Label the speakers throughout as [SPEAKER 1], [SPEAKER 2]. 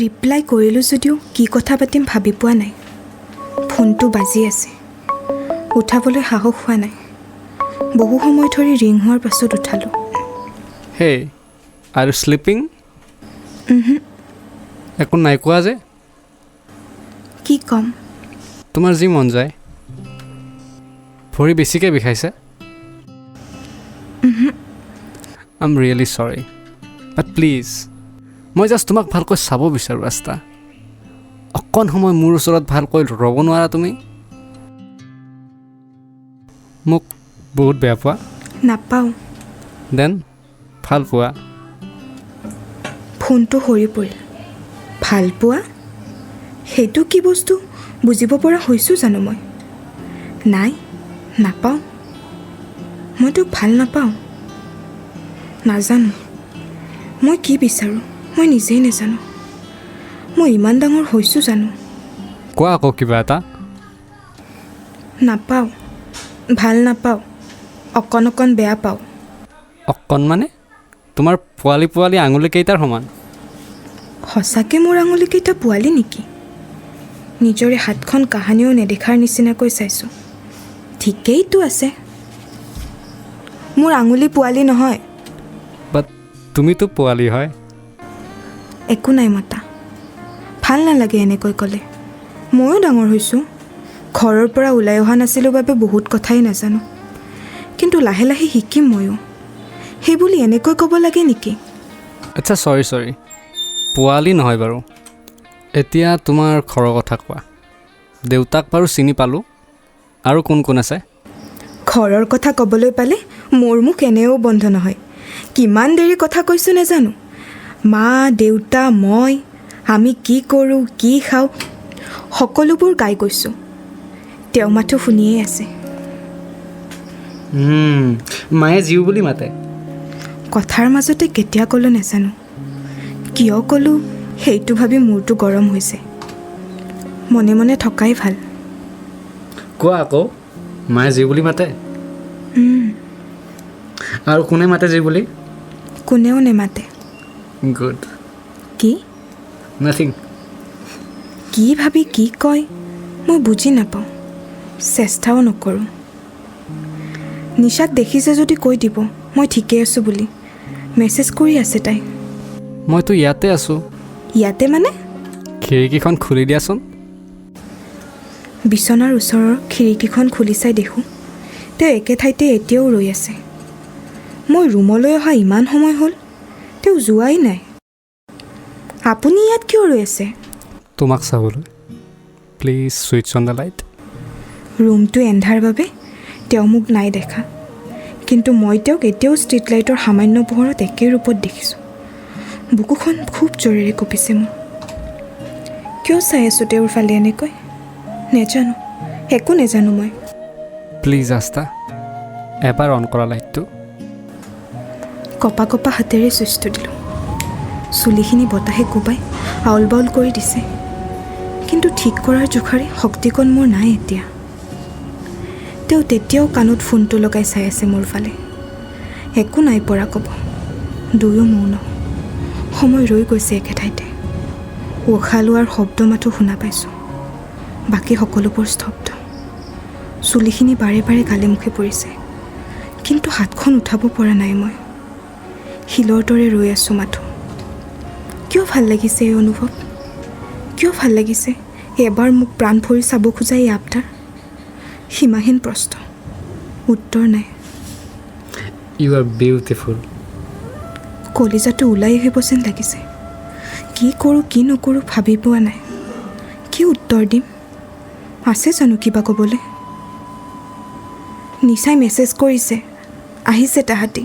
[SPEAKER 1] Reply কৰিলোঁ যদিও কি কথা পাতিম ভাবি পোৱা নাই। ফোনটো বাজি আছে, উঠাবলৈ সাহস হোৱা নাই। বহু সময় ধৰি ৰিং হোৱাৰ পাছত উঠালোঁ।
[SPEAKER 2] হে আৰ ইউ স্লিপিং? একো নাই কোৱা যে?
[SPEAKER 1] কি ক'ম?
[SPEAKER 2] তোমাৰ যি মন যায়। ভৰি বেছিকৈ বিষাইছে? আই এম ৰিয়েলি চৰি, বাট প্লিজ মই জাষ্ট তোমাক ভালকৈ চাব বিচাৰোঁ। আস্থা, অকণ সময় মোৰ ওচৰত ভালকৈ ৰ'ব নোৱাৰা তুমি? মোক বহুত বেয়া পোৱা?
[SPEAKER 1] নাপাওঁ।
[SPEAKER 2] দেন ভাল পোৱা?
[SPEAKER 1] ফোনটো সৰি পৰিল। ভাল পোৱা? সেইটো কি বস্তু বুজিব পৰা হৈছোঁ জানো মই? নাই, নাপাওঁ। মই তোক ভাল নাপাওঁ। নাজানো মই কি বিচাৰোঁ, মই নিজেই নাজানো। মই ইমান ডাঙৰ হৈছোঁ জানো?
[SPEAKER 2] কোৱা আকৌ কিবা এটা।
[SPEAKER 1] নাপাওঁ, ভাল নাপাওঁ, অকণ অকণ বেয়া পাওঁ।
[SPEAKER 2] অকণ মানে তোমাৰ পোৱালি পোৱালি আঙুলি কেইটাৰ সমান?
[SPEAKER 1] সঁচাকৈ মোৰ আঙুলিকেইটা পোৱালি নেকি? নিজৰে হাতখন কাহানিও নেদেখাৰ নিচিনাকৈ চাইছোঁ। ঠিকেইতো আছে, মোৰ আঙুলি পোৱালি নহয়।
[SPEAKER 2] বাট তুমিতো পোৱালি হয়।
[SPEAKER 1] একো নাই মতা, ভাল নালাগে এনেকৈ ক'লে। ময়ো ডাঙৰ হৈছোঁ। ঘৰৰ পৰা ওলাই অহা নাছিলোঁ বাবে বহুত কথাই নাজানো, কিন্তু লাহে লাহে শিকিম ময়ো। সেইবুলি এনেকৈ ক'ব লাগে নেকি?
[SPEAKER 2] আচ্ছা চৰি, পোৱালি নহয় বাৰু। এতিয়া তোমাৰ ঘৰৰ কথা কোৱা। দেউতাক বাৰু চিনি পালোঁ, আৰু কোন কোন আছে?
[SPEAKER 1] ঘৰৰ কথা ক'বলৈ পালে মোৰ মুখ এনেও বন্ধ নহয়। কিমান দেৰি কথা কৈছোঁ নাজানো। মা, দেউতা, মই, আমি কি কৰোঁ, কি খাওঁ, সকলোবোৰ গাই গৈছোঁ। তেওঁ মাথো শুনিয়েই আছে।
[SPEAKER 2] মায়ে জীও বুলি মাতে?
[SPEAKER 1] কথাৰ মাজতে কেতিয়া ক'লোঁ নাজানো। কিয় ক'লোঁ সেইটো ভাবি মূৰটো গৰম হৈছে। মনে মনে থকাই ভাল।
[SPEAKER 2] কোৱা আকৌ, মায়ে জীও বুলি মাতে? আৰু কোনে মাতে জীও বুলি?
[SPEAKER 1] কোনেও নেমাতে।
[SPEAKER 2] গুড।
[SPEAKER 1] কি?
[SPEAKER 2] নাথিং।
[SPEAKER 1] কি ভাবি কি কয় মই বুজি নাপাওঁ, চেষ্টাও নকৰোঁ। নিশাক দেখিছে যদি কৈ দিব মই ঠিকেই আছোঁ বুলি। মেছেজ কৰি আছে তাই।
[SPEAKER 2] মইতো ইয়াতে আছোঁ।
[SPEAKER 1] ইয়াতে মানে?
[SPEAKER 2] খিৰিকীখন খুলি দিয়াচোন।
[SPEAKER 1] বিচনাৰ ওচৰৰ খিৰিকীখন খুলি চাই দেখোঁ তেওঁ একে ঠাইতে এতিয়াও ৰৈ আছে। মই ৰুমলৈ অহা ইমান সময় হ'ল, তেওঁ যোৱাই নাই। আপুনি ইয়াত কিয় ৰৈ আছে?
[SPEAKER 2] তোমাক চাবলৈ। Please switch on the light.
[SPEAKER 1] ৰুমটো এন্ধাৰ বাবে তেওঁ মোক নাই দেখা, কিন্তু মই তেওঁক এতিয়াও ষ্ট্ৰীট লাইটৰ সামান্য পোহৰত একে ৰূপত দেখিছোঁ। বুকুখন খুব জোৰেৰে কঁপিছে মোৰ। কিয় চাই আছোঁ তেওঁৰ ফালে এনেকৈ? নেজানো, একো নেজানো মই।
[SPEAKER 2] প্লিজ আস্থা, এবাৰ অন কৰা লাইটটো।
[SPEAKER 1] কপা কপা হাতেৰে চুইচটো দিলোঁ। চুলিখিনি বতাহে কোবাই আউল বাউল কৰি দিছে, কিন্তু ঠিক কৰাৰ জোখাৰে শক্তিকণ মোৰ নাই এতিয়া। তেওঁ তেতিয়াও কাণত ফোনটো লগাই চাই আছে মোৰ ফালে। একো নাই পৰা ক'ব। দুয়ো মৌন। সময় ৰৈ গৈছে একে ঠাইতে। উশাহ লোৱাৰ শব্দ মাথো শুনা পাইছোঁ, বাকী সকলোবোৰ স্তব্ধ। চুলিখিনি বাৰে বাৰে গালে মুখে পৰিছে, কিন্তু হাতখন উঠাব পৰা নাই মই। শিলৰ দৰে ৰৈ আছোঁ মাথো। কিয় ভাল লাগিছে এই অনুভৱ? কিয় ভাল লাগিছে এবাৰ মোক প্ৰাণ ভৰি চাব খোজা এই আবদাৰ? সীমাহীন প্ৰশ্ন, উত্তৰ নাই।
[SPEAKER 2] U R beautiful.
[SPEAKER 1] কলিজাটো ওলাই আহিব যেন লাগিছে। কি কৰোঁ কি নকৰোঁ ভাবি পোৱা নাই। কি উত্তৰ দিম? আছে জানো কিবা ক'বলৈ? নিচাই মেছেজ কৰিছে, আহিছে তাহাঁতি।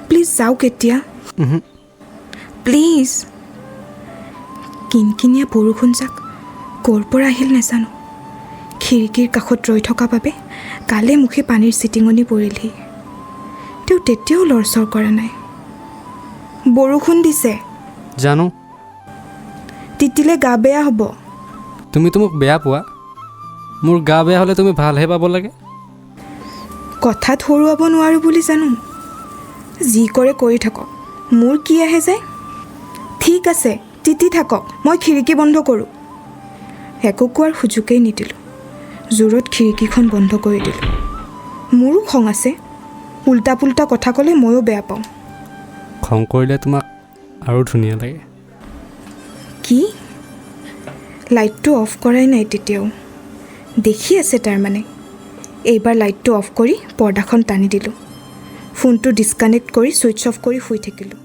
[SPEAKER 1] প্লিজ যাওক এতিয়া, প্লিজ। কিনকিনীয়া বৰষুণজাক ক'ৰ পৰা আহিল নাজানো। খিৰিকীৰ কাষত ৰৈ থকা বাবে গালে মুখে পানীৰ চিটিঙনি পৰিলহি। তেওঁ তেতিয়াও লৰচৰ কৰা নাই। বৰষুণ দিছে।
[SPEAKER 2] জানো।
[SPEAKER 1] তিতিলে গা বেয়া হ'ব।
[SPEAKER 2] তুমিতো মোক বেয়া পোৱা। মোৰ গা বেয়া হ'লে তুমি ভালহে পাব লাগে।
[SPEAKER 1] কথাত হৰুৱাব নোৱাৰোঁ বুলি জানো। যি কৰে কৰি থাকক, মোৰ কি আহে যায়। ঠিক আছে তিতি থাকক, মই খিৰিকী বন্ধ কৰোঁ। একো কোৱাৰ সুযোগেই নিদিলোঁ। জোৰত খিৰিকীখন বন্ধ কৰি দিলোঁ। মোৰো খং আছে। উল্টা পুল্টা কথা ক'লে ময়ো বেয়া পাওঁ।
[SPEAKER 2] খং কৰিলে তোমাক আৰু ধুনীয়া লাগে।
[SPEAKER 1] কি? লাইটটো অফ কৰাই নাই তেতিয়াও। দেখি আছে তাৰমানে। এইবাৰ লাইটটো অফ কৰি পৰ্দাখন টানি দিলোঁ। ফোনটো ডিছকানেক্ট কৰি ছুইচ অফ কৰি শুই থাকিলোঁ।